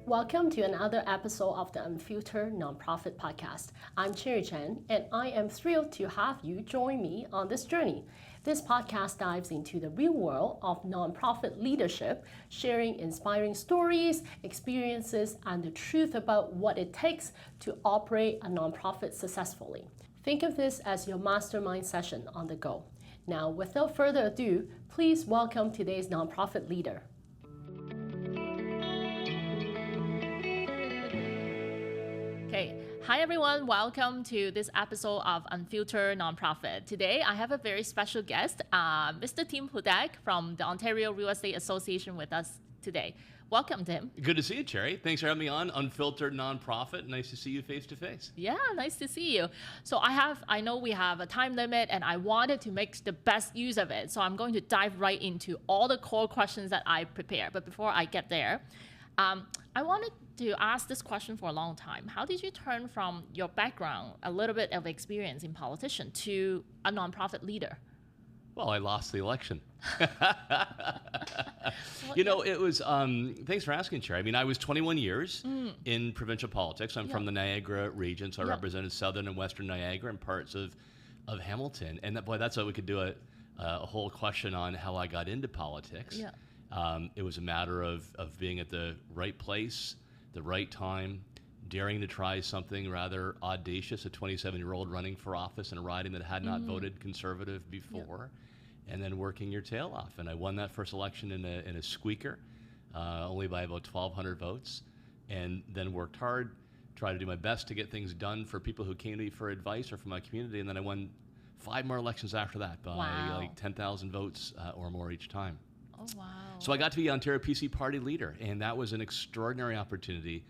Welcome to another episode of the Unfiltered Nonprofit Podcast. I'm Cherry Chen, and I am thrilled to have you join me on this journey. This podcast dives into the real world of nonprofit leadership, sharing inspiring stories, experiences, and the truth about what it takes to operate a nonprofit successfully. Think of this as your mastermind session on the go. Now, without further ado, please welcome today's nonprofit leader. Okay. Hi everyone, welcome to this episode of Unfiltered Nonprofit. Today I have a very special guest, Mr. Tim Hudak from the Ontario Real Estate Association with us today. Welcome, Tim. Good to see you, Cherry. Thanks for having me on Unfiltered Nonprofit. Nice to see you face to face. Yeah, nice to see you. So I know we have a time limit and I wanted to make the best use of it. So I'm going to dive right into all the core questions that I prepared. But before I get there, I wanted to ask this question for a long time. How did you turn from your background, a little bit of experience in politician, to a nonprofit leader? Well, I lost the election. It was, thanks for asking, Cherry. I mean, I was 21 years in provincial politics. I'm from the Niagara region, so I represented southern and western Niagara and parts of Hamilton. And that's how we could do a whole question on how I got into politics. Yeah. It was a matter of being at the right place, the right time, daring to try something rather audacious, a 27-year-old running for office in a riding that had not voted Conservative before, and then working your tail off. And I won that first election in a squeaker, only by about 1,200 votes, and then worked hard, tried to do my best to get things done for people who came to me for advice or for my community, and then I won 5 more elections after that by like 10,000 votes or more each time. Oh, wow. So I got to be Ontario PC party leader, and that was an extraordinary opportunity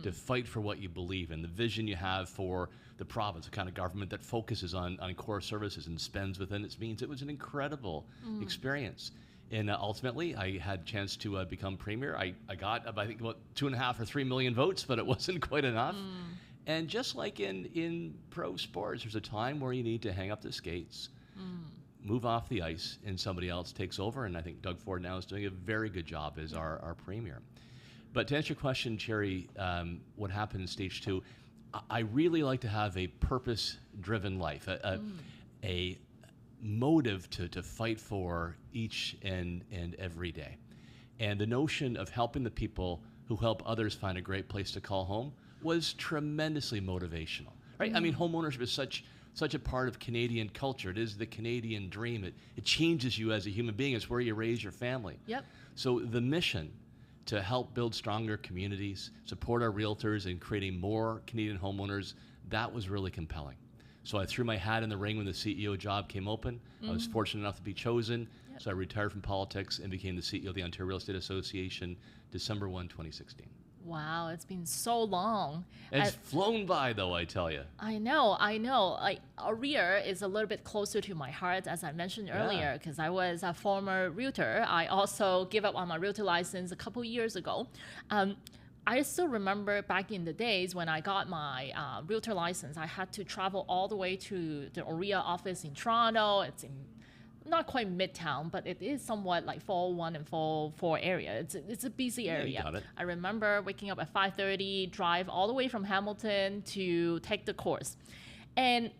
to fight for what you believe in, the vision you have for the province, a kind of government that focuses on core services and spends within its means. It was an incredible experience. And ultimately, I had a chance to become premier. I got, I think, about 2.5 or 3 million votes, but it wasn't quite enough. And just like in pro sports, there's a time where you need to hang up the skates, move off the ice, and somebody else takes over. And I think Doug Ford now is doing a very good job as our premier. But to answer your question, Cherry, what happened in stage 2, I really like to have a purpose-driven life, a motive to fight for each and every day. And the notion of helping the people who help others find a great place to call home was tremendously motivational, right? I mean, homeownership is such a part of Canadian culture. It is the Canadian dream. It changes you as a human being. It's where you raise your family. Yep. So the mission to help build stronger communities, support our realtors, and creating more Canadian homeowners, that was really compelling. So I threw my hat in the ring when the CEO job came open. I was fortunate enough to be chosen. So I retired from politics and became the CEO of the Ontario Real Estate Association December 1, 2016. Wow, it's been so long. It's flown by, though, I tell you. I know. Like, OREA is a little bit closer to my heart, as I mentioned earlier, because I was a former realtor. I also gave up on my realtor license a couple years ago. I still remember back in the days when I got my realtor license, I had to travel all the way to the OREA office in Toronto. It's in not quite midtown, but it is somewhat like 401 and 404 area. It's a busy area. You got it. I remember waking up at 5:30, drive all the way from Hamilton to take the course. And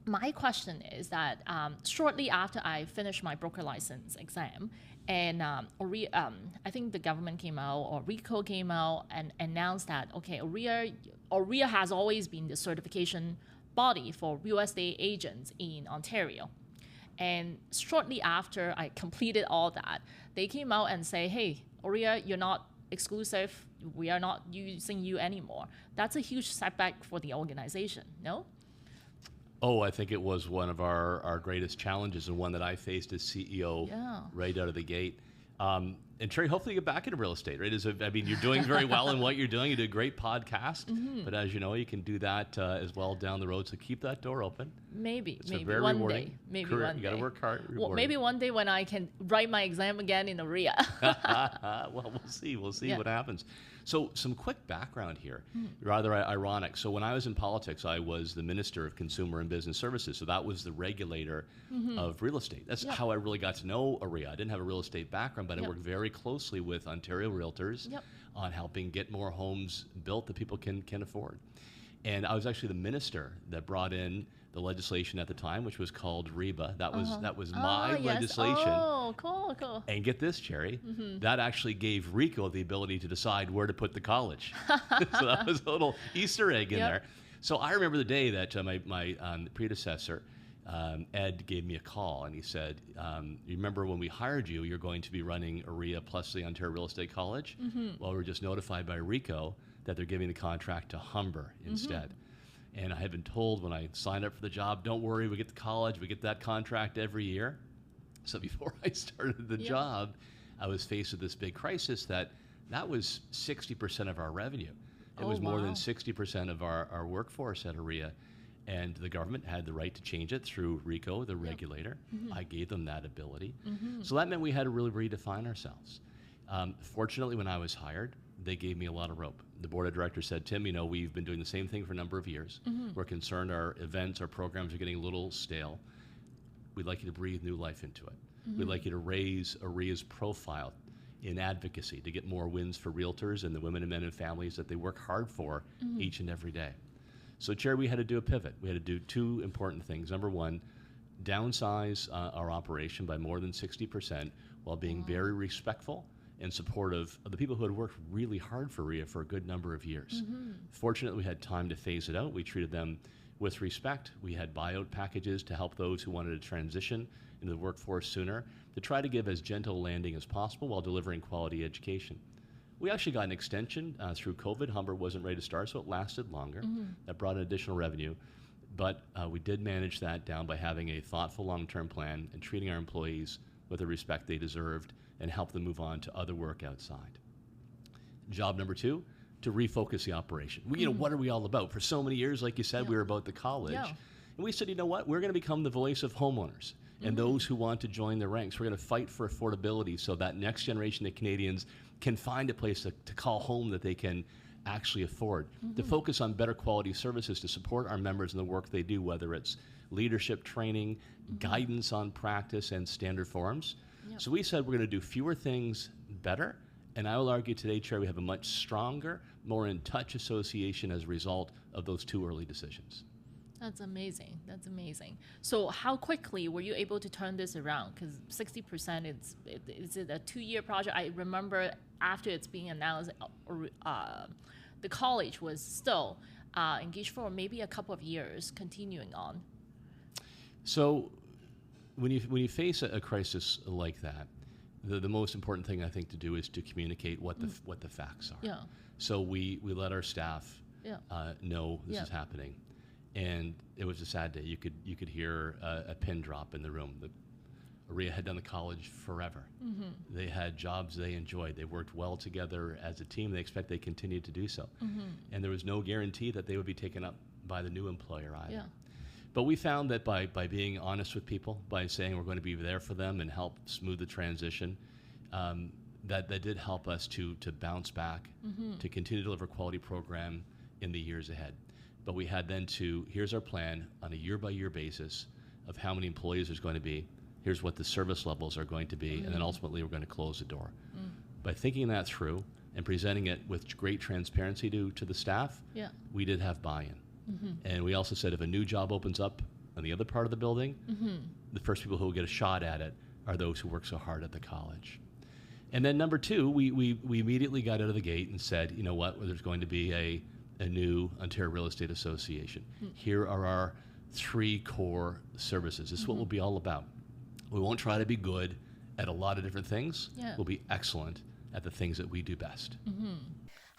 my question is that shortly after I finished my broker license exam, and I think the government came out, or RECO came out and announced that, okay, OREA has always been the certification body for real estate agents in Ontario. And shortly after I completed all that, they came out and say, hey, OREA, you're not exclusive. We are not using you anymore. That's a huge setback for the organization, no? Oh, I think it was one of our greatest challenges, and one that I faced as CEO right out of the gate. And Terry, hopefully you get back into real estate, right? I mean, you're doing very well in what you're doing. You do a great podcast, but as you know, you can do that as well down the road. So keep that door open. Maybe very one rewarding day. Maybe career. one day. You got to work hard. Well, maybe one day when I can write my exam again in OREA. Well, we'll see. We'll see what happens. So some quick background here, rather ironic. So when I was in politics, I was the Minister of Consumer and Business Services. So that was the regulator of real estate. That's how I really got to know OREA. I didn't have a real estate background, but I worked very closely with Ontario Realtors on helping get more homes built that people can afford. And I was actually the minister that brought in the legislation at the time, which was called REBA. That was my legislation. Oh, cool. And get this, Cherry, that actually gave RICO the ability to decide where to put the college. So that was a little Easter egg in there. So I remember the day that my predecessor, Ed, gave me a call, and he said, you remember when we hired you, you're going to be running OREA plus the Ontario Real Estate College? Well, we were just notified by RICO that they're giving the contract to Humber instead. And I had been told when I signed up for the job, don't worry, we get the college, we get that contract every year. So before I started the job, I was faced with this big crisis that was 60% of our revenue. It was more than 60% of our workforce at OREA. And the government had the right to change it through RICO, the regulator. I gave them that ability. So that meant we had to really redefine ourselves. Fortunately, when I was hired, they gave me a lot of rope. The board of directors said, Tim, we've been doing the same thing for a number of years. We're concerned our events, our programs are getting a little stale. We'd like you to breathe new life into it. We'd like you to raise OREA's profile in advocacy to get more wins for realtors and the women and men and families that they work hard for each and every day. So, Chair, we had to do a pivot. We had to do two important things. Number one, downsize our operation by more than 60% while being very respectful and supportive of the people who had worked really hard for OREA for a good number of years. Fortunately, we had time to phase it out. We treated them with respect. We had buyout packages to help those who wanted to transition into the workforce sooner, to try to give as gentle a landing as possible while delivering quality education. We actually got an extension through COVID. Humber wasn't ready to start, so it lasted longer. That brought in additional revenue. But we did manage that down by having a thoughtful long-term plan and treating our employees with the respect they deserved and help them move on to other work outside. Job number two, to refocus the operation. What are we all about? For so many years, like you said, we were about the college. And we said, you know what? We're going to become the voice of homeowners and those who want to join the ranks. We're going to fight for affordability so that next generation of Canadians can find a place to call home that they can actually afford. To focus on better quality services to support our members in the work they do, whether it's leadership training, guidance on practice, and standard forums. So we said we're going to do fewer things better, and I will argue today, Chair, we have a much stronger, more in touch association as a result of those two early decisions. That's amazing. So how quickly were you able to turn this around? Because 60%, is it a 2-year project? I remember after it's being announced, the college was still engaged for maybe a couple of years, continuing on. So when you face a crisis like that, the most important thing I think to do is to communicate what the facts are. So we let our staff know this is happening, and it was a sad day. You could hear a pin drop in the room. OREA had done the college forever. They had jobs they enjoyed. They worked well together as a team. They expect they continued to do so, and there was no guarantee that they would be taken up by the new employer either. But we found that by being honest with people, by saying we're going to be there for them and help smooth the transition, that did help us to bounce back, to continue to deliver a quality program in the years ahead. But we had then here's our plan on a year-by-year basis of how many employees there's going to be, here's what the service levels are going to be, and then ultimately we're going to close the door. By thinking that through and presenting it with great transparency to the staff, we did have buy-in. And we also said if a new job opens up on the other part of the building, the first people who will get a shot at it are those who work so hard at the college. And then number two, we immediately got out of the gate and said, you know what, there's going to be a new Ontario Real Estate Association. Here are our 3 core services. This is what we'll be all about. We won't try to be good at a lot of different things. We'll be excellent at the things that we do best.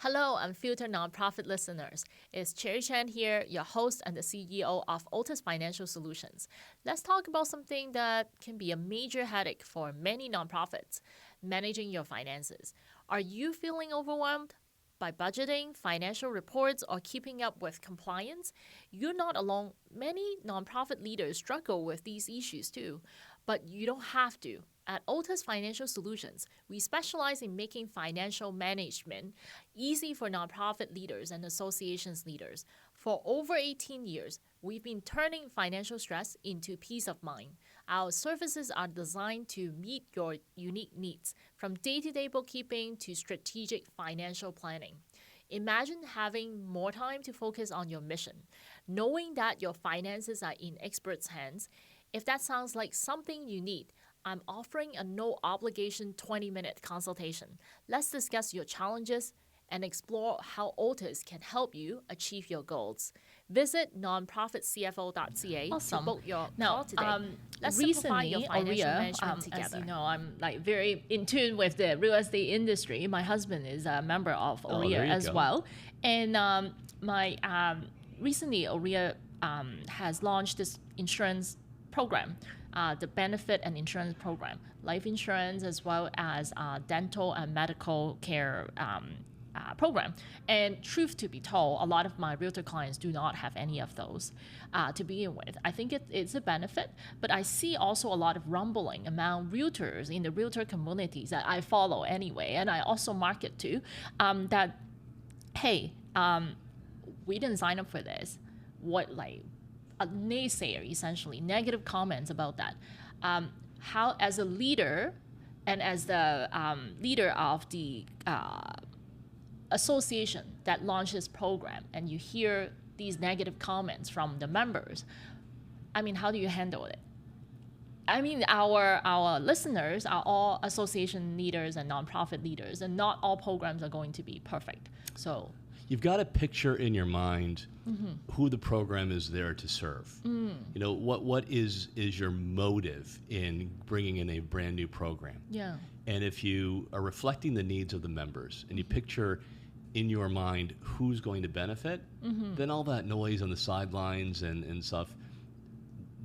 Hello, Unfiltered Nonprofit listeners. It's Cherry Chan here, your host and the CEO of Otis Financial Solutions. Let's talk about something that can be a major headache for many nonprofits, managing your finances. Are you feeling overwhelmed by budgeting, financial reports, or keeping up with compliance? You're not alone. Many nonprofit leaders struggle with these issues too, but you don't have to. At Otis Financial Solutions, we specialize in making financial management easy for nonprofit leaders and associations leaders. For over 18 years, we've been turning financial stress into peace of mind. Our services are designed to meet your unique needs, from day-to-day bookkeeping to strategic financial planning. Imagine having more time to focus on your mission, knowing that your finances are in experts' hands. If that sounds like something you need, I'm offering a no-obligation 20-minute consultation. Let's discuss your challenges and explore how Otis can help you achieve your goals. Visit nonprofitcfo.ca to book your call today. Let's simplify your financial management together. As you know, I'm very in tune with the real estate industry. My husband is a member of OREA as well. And recently OREA has launched this insurance program. The benefit and insurance program, life insurance as well as dental and medical care program. And truth to be told, a lot of my realtor clients do not have any of those to begin with. I think it's a benefit, but I see also a lot of rumbling among realtors in the realtor communities that I follow anyway, and I also market to, that, hey, we didn't sign up for this. A naysayer, essentially, negative comments about that. How, as a leader and as the leader of the association that launched this program, and you hear these negative comments from the members, how do you handle it? Our listeners are all association leaders and nonprofit leaders, and not all programs are going to be perfect. So you've got a picture in your mind who the program is there to serve. What is your motive in bringing in a brand new program? Yeah. And if you are reflecting the needs of the members and you picture in your mind who's going to benefit, then all that noise on the sidelines and stuff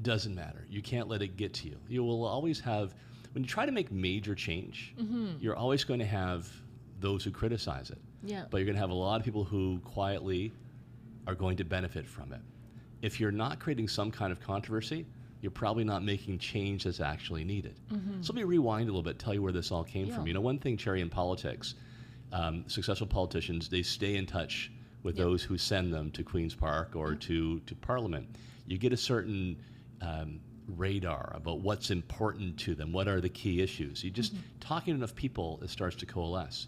doesn't matter. You can't let it get to you. You will always have, when you try to make major change, you're always going to have those who criticize it. Yeah. But you're going to have a lot of people who quietly are going to benefit from it. If you're not creating some kind of controversy, you're probably not making change that's actually needed. So let me rewind a little bit, tell you where this all came from. One thing, Cherry, in politics, successful politicians, they stay in touch with those who send them to Queen's Park or to Parliament. You get a certain radar about what's important to them, what are the key issues. You just talking to enough people, it starts to coalesce.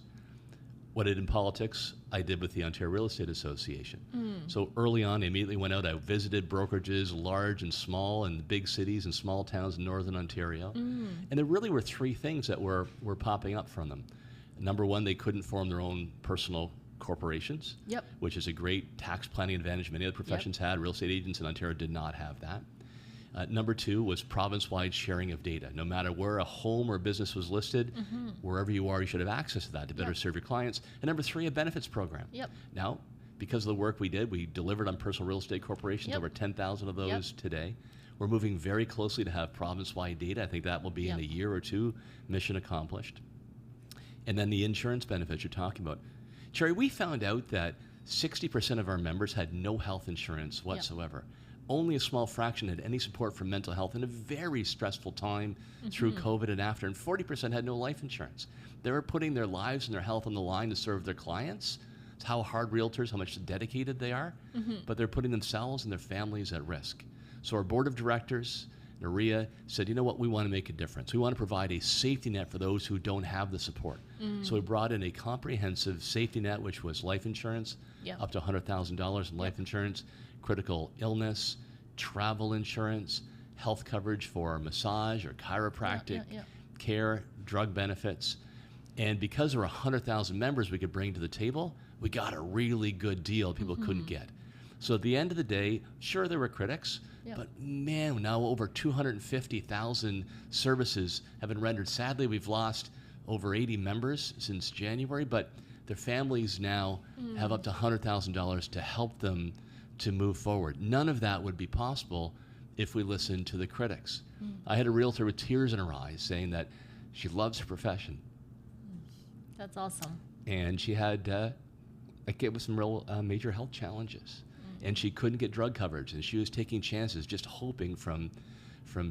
What I did in politics, I did with the Ontario Real Estate Association. So early on, I immediately went out. I visited brokerages, large and small, in big cities and small towns in Northern Ontario. And there really were three things that were popping up from them. Number one, they couldn't form their own personal corporations, which is a great tax planning advantage many other professions had. Real estate agents in Ontario did not have that. Number two was province-wide sharing of data. No matter where a home or business was listed, wherever you are, you should have access to that to better serve your clients. And number three, a benefits program. Now, because of the work we did, we delivered on personal real estate corporations, over 10,000 of those today. We're moving very closely to have province-wide data. I think that will be in a year or two, mission accomplished. And then the insurance benefits you're talking about. Cherry, we found out that 60% of our members had no health insurance whatsoever. Only a small fraction had any support for mental health in a very stressful time through COVID and after, and 40% had no life insurance. They were putting their lives and their health on the line to serve their clients. It's how hard realtors, how much dedicated they are, but they're putting themselves and their families at risk. So our board of directors, OREA, said, you know what, we want to make a difference. We want to provide a safety net for those who don't have the support. So we brought in a comprehensive safety net, which was life insurance, up to $100,000 in life insurance, critical illness, travel insurance, health coverage for massage or chiropractic care, drug benefits. And because there were 100,000 members we could bring to the table, we got a really good deal people couldn't get. So at the end of the day, sure, there were critics, but man, now over 250,000 services have been rendered. Sadly, we've lost over 80 members since January, but their families now have up to $100,000 to help them to move forward. None of that would be possible if we listened to the critics. I had a realtor with tears in her eyes saying that she loves her profession. That's awesome. And she had with some real major health challenges. And she couldn't get drug coverage, and she was taking chances, just hoping from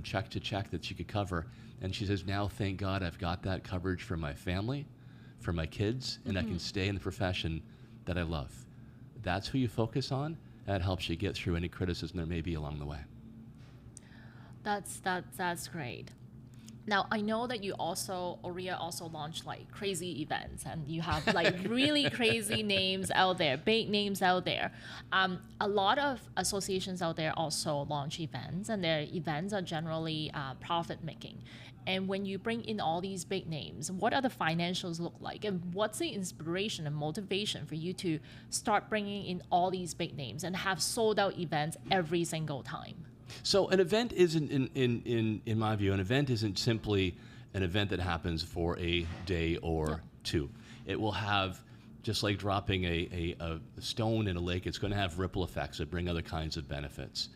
check to check that she could cover. And she says, now, thank God, I've got that coverage for my family, for my kids, and I can stay in the profession that I love. That's who you focus on. That helps you get through any criticism there may be along the way. That's great. Now, I know that OREA also launched like crazy events, and you have like really crazy names out there, big names out there. A lot of associations out there also launch events, and their events are generally profit making. And when you bring in all these big names, what are the financials look like? And what's the inspiration and motivation for you to start bringing in all these big names and have sold out events every single time? So an event isn't, in my view, an event isn't simply an event that happens for a day or two. It will have, just like dropping a stone in a lake, it's going to have ripple effects that bring other kinds of benefits.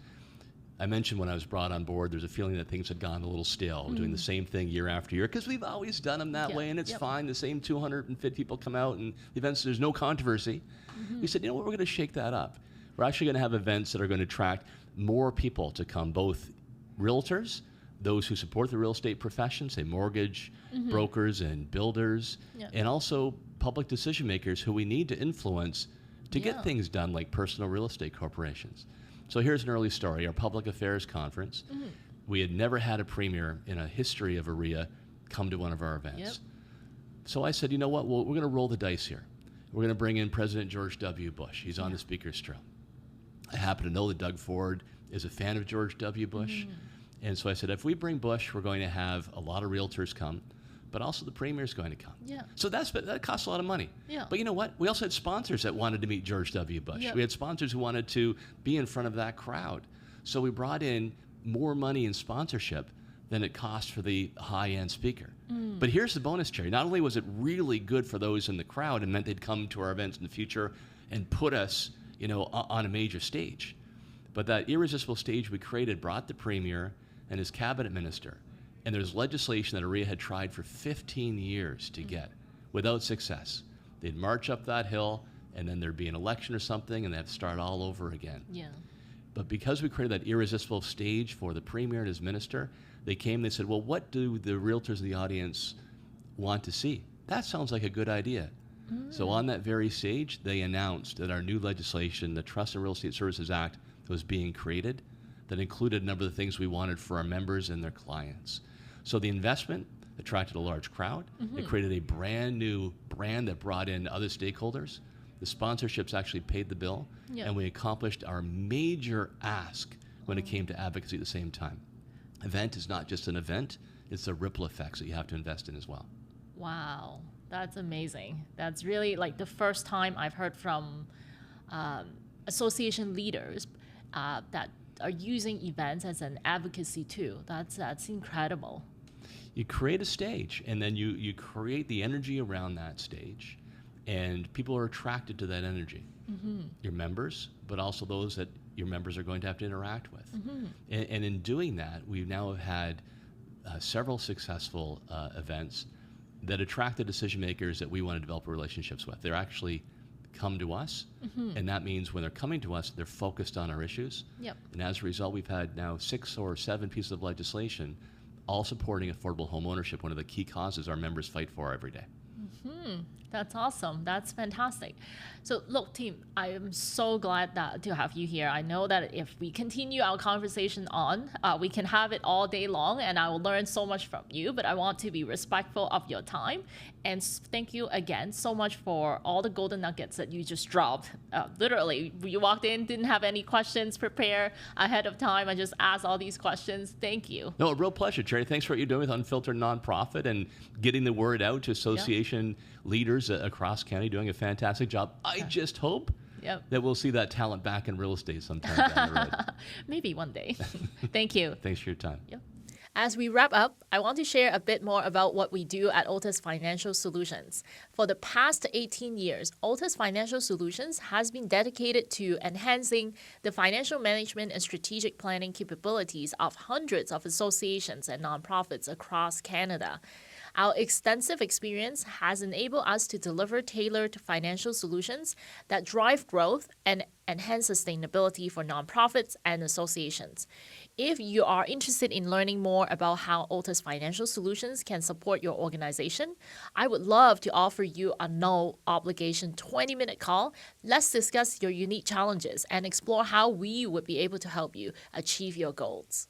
I mentioned when I was brought on board, there's a feeling that things had gone a little stale, doing the same thing year after year, because we've always done them that way, and it's fine. The same 250 people come out, and the events, there's no controversy. We said, you know what, we're going to shake that up. We're actually going to have events that are going to attract more people to come, both realtors, those who support the real estate profession, say mortgage brokers and builders, and also public decision makers who we need to influence to get things done, like personal real estate corporations. So here's an early story. Our public affairs conference, we had never had a premier in a history of OREA come to one of our events. So I said, you know what, we're going to roll the dice here. We're going to bring in President George W. Bush. He's on the speaker's trail. I happen to know that Doug Ford is a fan of George W. Bush. And so I said, if we bring Bush, we're going to have a lot of realtors come, but also the premier's going to come. So that costs a lot of money. But you know what? We also had sponsors that wanted to meet George W. Bush. We had sponsors who wanted to be in front of that crowd. So we brought in more money in sponsorship than it cost for the high-end speaker. But here's the bonus, Jerry. Not only was it really good for those in the crowd and meant they'd come to our events in the future and put us, you know, on a major stage, but that irresistible stage we created brought the premier and his cabinet minister. And there's legislation that OREA had tried for 15 years to get without success. They'd march up that hill, and then there'd be an election or something, and they'd have to start all over again. But because we created that irresistible stage for the premier and his minister, they came, they said, well, what do the realtors in the audience want to see? That sounds like a good idea. So on that very stage, they announced that our new legislation, the Trust and Real Estate Services Act, was being created that included a number of the things we wanted for our members and their clients. So the investment attracted a large crowd. It created a brand new brand that brought in other stakeholders. The sponsorships actually paid the bill, and we accomplished our major ask when it came to advocacy at the same time. Event is not just an event, it's the ripple effects that you have to invest in as well. Wow, that's amazing. That's really like the first time I've heard from association leaders that are using events as an advocacy tool. That's incredible. You create a stage, and then you create the energy around that stage, and people are attracted to that energy. Your members, but also those that your members are going to have to interact with. And in doing that, we now have had several successful events that attract the decision makers that we want to develop relationships with. They're actually come to us, and that means when they're coming to us, they're focused on our issues. And as a result, we've had now 6 or 7 pieces of legislation all supporting affordable home ownership, one of the key causes our members fight for every day. That's awesome. That's fantastic. So look, Tim, I am so glad to have you here. I know that if we continue our conversation on, we can have it all day long, and I will learn so much from you, but I want to be respectful of your time. And thank you again so much for all the golden nuggets that you just dropped. Literally, you walked in, didn't have any questions prepared ahead of time. I just asked all these questions. Thank you. No, a real pleasure, Jerry. Thanks for what you're doing with Unfiltered Nonprofit and getting the word out to association leaders across Canada, doing a fantastic job. I just hope that we'll see that talent back in real estate sometime down the road. Maybe one day. Thank you. Thanks for your time. As we wrap up, I want to share a bit more about what we do at Otis Financial Solutions. For the past 18 years, Otis Financial Solutions has been dedicated to enhancing the financial management and strategic planning capabilities of hundreds of associations and nonprofits across Canada. Our extensive experience has enabled us to deliver tailored financial solutions that drive growth and enhance sustainability for nonprofits and associations. If you are interested in learning more about how Otis Financial Solutions can support your organization, I would love to offer you a no-obligation 20-minute call. Let's discuss your unique challenges and explore how we would be able to help you achieve your goals.